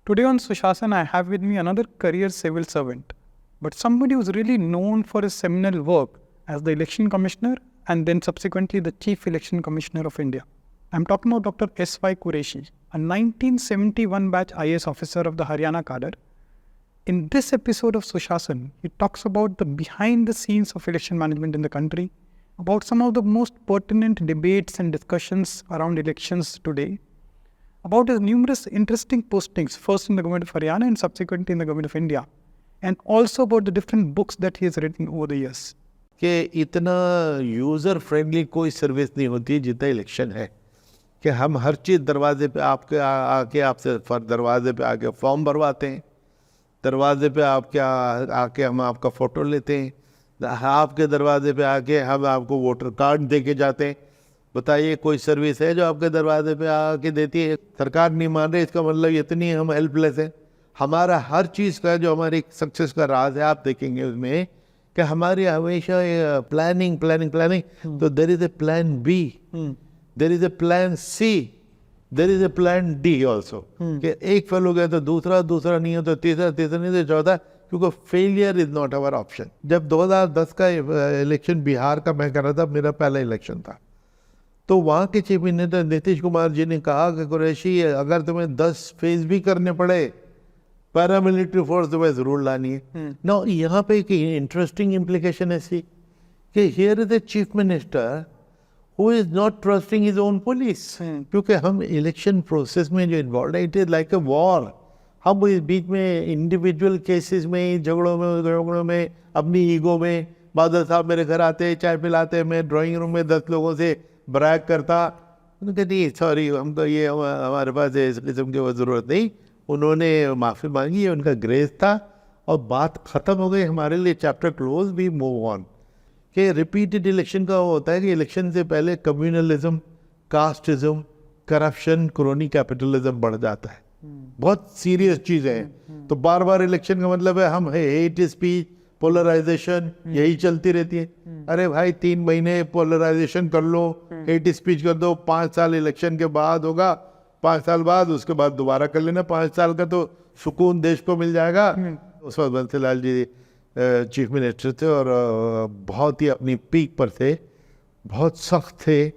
Today on Sushasana, I have with me another career civil servant, but somebody who's really known for his seminal work as the Election Commissioner and then subsequently the Chief Election Commissioner of India. I'm talking about Dr. S.Y. Qureshi, a 1971 batch IAS officer of the Haryana cadre. In this episode of Sushasana, he talks about the behind the scenes of election management in the country, about some of the most pertinent debates and discussions around elections today, about his numerous interesting postings, first in the government of Haryana and subsequently in the government of India, and also about the different books that he has written over the years. कि इतना user friendly कोई service नहीं होती जितना election है कि हम हर चीज़ दरवाजे पे आपके आके आपसे दरवाजे पे आके फॉर्म भरवाते हैं, दरवाजे पे आपके आके हम आपका फ़ोटो लेते हैं, आपके दरवाजे पे आके हम आपको वोटर कार्ड दे के जाते हैं। बताइए कोई सर्विस है जो आपके दरवाजे पे आके देती है? सरकार नहीं मान रही, इसका मतलब इतनी हम हेल्पलेस हैं। हमारा हर चीज़ का जो हमारी सक्सेस का राज है आप देखेंगे उसमें कि हमारी हमेशा प्लानिंग तो there is a plan B, there is a plan C, there is a plan D also कि एक फेल हो गया तो दूसरा नहीं हो तो तीसरा नहीं तो चौथा, क्योंकि failure is not our option. जब 2010 का इलेक्शन बिहार का मैं कर रहा था, मेरा पहला इलेक्शन था, तो वहाँ के चीफ मिनिस्टर नीतीश कुमार जी ने कहा कि कुरैशी अगर तुम्हें 10 फेज भी करने पड़े पैरामिलिट्री फोर्स तुम्हें जरूर लानी है ना। यहाँ पे एक इंटरेस्टिंग इम्प्लीकेशन ऐसी कि here is a chief minister who is not trusting his own police, क्योंकि हम इलेक्शन प्रोसेस में जो इन्वॉल्व है it is like a war. हम इस बीच में इंडिविजुअल केसेस में झगड़ों में अपनी ईगो में, बादल साहब मेरे घर आते चाय पिलाते, मैं ड्राइंग रूम में 10 लोगों से ब्रैग करता, उन्होंने कहा सॉरी हम तो ये हमारे पास इस किस्म की ज़रूरत नहीं। उन्होंने माफ़ी मांगी, उनका ग्रेस था और बात ख़त्म हो गई। हमारे लिए चैप्टर क्लोज, भी मूव ऑन। कि रिपीटेड इलेक्शन का होता है कि इलेक्शन से पहले communalism, casteism, corruption, crony capitalism बढ़ जाता है। बहुत सीरियस चीज़ है। तो बार बार इलेक्शन का मतलब है हम हेट स्पीच, पोलराइजेशन यही चलती रहती है। अरे भाई 3 महीने पोलराइजेशन कर लो, हेट स्पीच कर दो, 5 साल इलेक्शन के बाद होगा, 5 साल बाद उसके बाद दोबारा कर लेना, 5 साल का तो सुकून देश को मिल जाएगा। उस वक्त बंसीलाल जी चीफ मिनिस्टर थे और बहुत ही अपनी पीक पर थे, बहुत सख्त थे,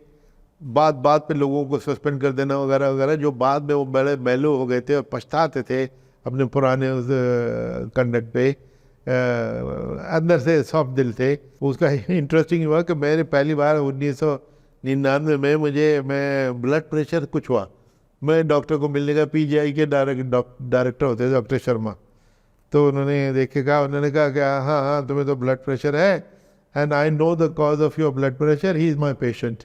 बात पे लोगों को सस्पेंड कर देना वगैरह वगैरह, जो बाद में वो बड़े मैलो हो गए थे और पछताते थे अपने पुराने उस कंडक्ट पे। अंदर से सॉफ्ट दिल थे। उसका इंटरेस्टिंग हुआ कि मैंने पहली बार 1999 में मैं ब्लड प्रेशर कुछ हुआ, मैं डॉक्टर को मिलने का, पीजीआई के डायरेक्टर होते थे डॉक्टर शर्मा, तो उन्होंने देख के कहा, उन्होंने कहा कि हाँ तुम्हें तो ब्लड प्रेशर है and I know the cause of your blood pressure, he is my patient.